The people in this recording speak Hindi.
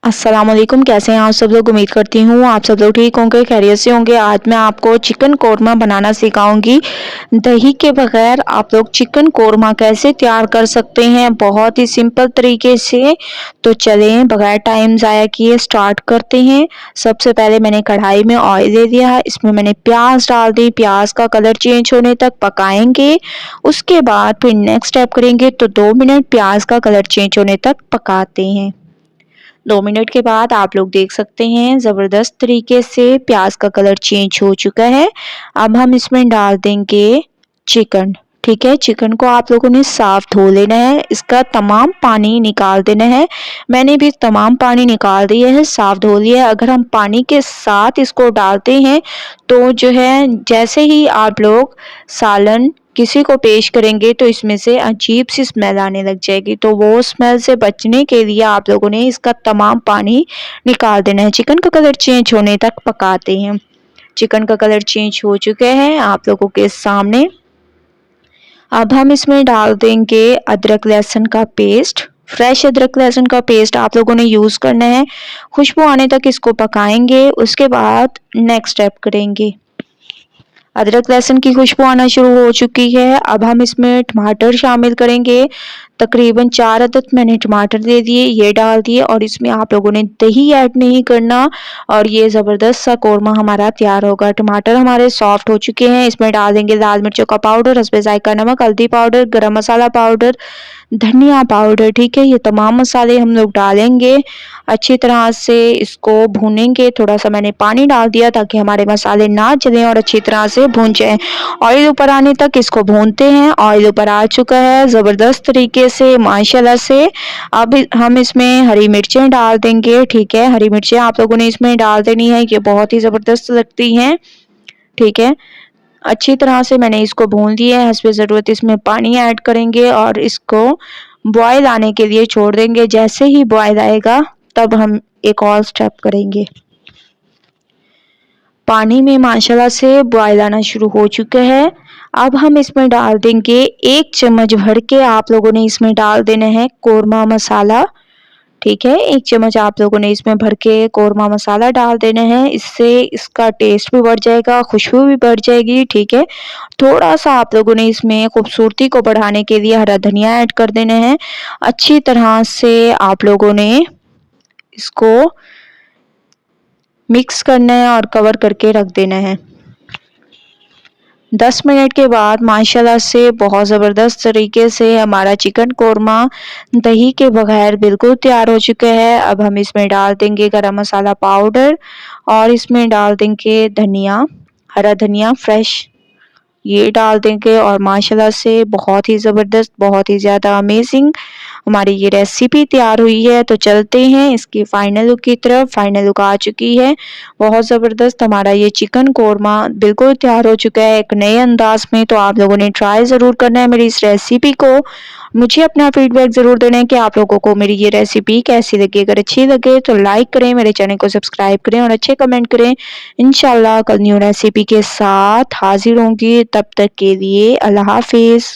अस्सलाम वालेकुम। कैसे हैं आप सब लोग? उम्मीद करती हूँ आप सब लोग ठीक होंगे, खैरियत से होंगे। आज मैं आपको चिकन कोरमा बनाना सिखाऊंगी। दही के बगैर आप लोग चिकन कोरमा कैसे तैयार कर सकते हैं, बहुत ही सिंपल तरीके से। तो चलें बगैर टाइम ज़ाया किए स्टार्ट करते हैं। सबसे पहले मैंने कढ़ाई में ऑयल दे दिया है, इसमें मैंने प्याज डाल दी। प्याज का कलर चेंज होने तक पकाएंगे। उसके बाद फिर नेक्स्ट स्टेप करेंगे, तो 2 मिनट प्याज का कलर चेंज होने तक पकाते हैं। 2 मिनट के बाद आप लोग देख सकते हैं ज़बरदस्त तरीके से प्याज का कलर चेंज हो चुका है। अब हम इसमें डाल देंगे चिकन। ठीक है, चिकन को आप लोगों ने साफ धो लेना है, इसका तमाम पानी निकाल देना है। मैंने भी तमाम पानी निकाल दिया है, साफ धो लिया है। अगर हम पानी के साथ इसको डालते हैं तो जो है, जैसे ही आप लोग सालन किसी को पेश करेंगे तो इसमें से अजीब सी स्मेल आने लग जाएगी। तो वो स्मेल से बचने के लिए आप लोगों ने इसका तमाम पानी निकाल देना है। चिकन का कलर चेंज होने तक पकाते हैं। चिकन का कलर चेंज हो चुके हैं आप लोगों के सामने। अब हम इसमें डाल देंगे अदरक लहसुन का पेस्ट। फ्रेश अदरक लहसुन का पेस्ट आप लोगों ने यूज़ करना है। खुशबू आने तक इसको पकाएंगे। उसके बाद नेक्स्ट स्टेप करेंगे। अदरक लहसुन की खुशबू आना शुरू हो चुकी है। अब हम इसमें टमाटर शामिल करेंगे। तकरीबन 4 अदद मैंने टमाटर दे दिए, ये डाल दिए। और इसमें आप लोगों ने दही ऐड नहीं करना और ये ज़बरदस्त सा कोरमा हमारा तैयार होगा। टमाटर हमारे सॉफ्ट हो चुके हैं। इसमें डाल देंगे लाल मिर्चों का पाउडर, हस्बे ज़ायका नमक, हल्दी पाउडर, गरम मसाला पाउडर, धनिया पाउडर। ठीक है, ये तमाम मसाले हम लोग डालेंगे। अच्छी तरह से इसको भूनेंगे। थोड़ा सा मैंने पानी डाल दिया ताकि हमारे मसाले ना जलें और अच्छी तरह से भून जाएं। ऑयल ऊपर आने तक इसको भूनते हैं। ऑयल ऊपर आ चुका है ज़बरदस्त तरीके से माशाल्लाह से। अब हम इसमें हरी मिर्चें डाल देंगे। ठीक है, हरी मिर्चें आप लोगों ने इसमें डाल देनी है, ये बहुत ही ज़बरदस्त लगती हैं। ठीक है, अच्छी तरह से मैंने इसको भून दिया है। हस्बे ज़रूरत इसमें पानी ऐड करेंगे और इसको बॉयल आने के लिए छोड़ देंगे। जैसे ही बॉयल आएगा तब हम एक और स्टेप करेंगे। पानी में माशाल्लाह से बॉयल आना शुरू हो चुका है। अब हम इसमें डाल देंगे 1 चम्मच भर के आप लोगों ने इसमें डाल देना है कोरमा मसाला। ठीक है, 1 चम्मच आप लोगों ने इसमें भर के कोरमा मसाला डाल देना है। इससे इसका टेस्ट भी बढ़ जाएगा, खुशबू भी बढ़ जाएगी। ठीक है, थोड़ा सा आप लोगों ने इसमें खूबसूरती को बढ़ाने के लिए हरा धनिया ऐड कर देना है। अच्छी तरह से आप लोगों ने इसको मिक्स करना है और कवर करके रख देना है। 10 मिनट के बाद माशाल्लाह से बहुत ज़बरदस्त तरीके से हमारा चिकन कोरमा दही के बगैर बिल्कुल तैयार हो चुका है। अब हम इसमें डाल देंगे गरम मसाला पाउडर और इसमें डाल देंगे धनिया, हरा धनिया फ्रेश, ये डाल देंगे। और माशाल्लाह से बहुत ही ज़बरदस्त, बहुत ही ज़्यादा अमेजिंग हमारी ये रेसिपी तैयार हुई है। तो चलते हैं इसकी फाइनल लुक की तरफ। फाइनल लुक आ चुकी है, बहुत ज़बरदस्त हमारा ये चिकन कोरमा बिल्कुल तैयार हो चुका है एक नए अंदाज में। तो आप लोगों ने ट्राई ज़रूर करना है मेरी इस रेसिपी को। मुझे अपना फीडबैक ज़रूर देना है कि आप लोगों को मेरी ये रेसिपी कैसी लगी। अगर अच्छी लगे तो लाइक करें, मेरे चैनल को सब्सक्राइब करें और अच्छे कमेंट करें। इंशाल्लाह कल न्यू रेसिपी के साथ हाजिर होंगी। तब तक के लिए अल्लाह हाफिज़।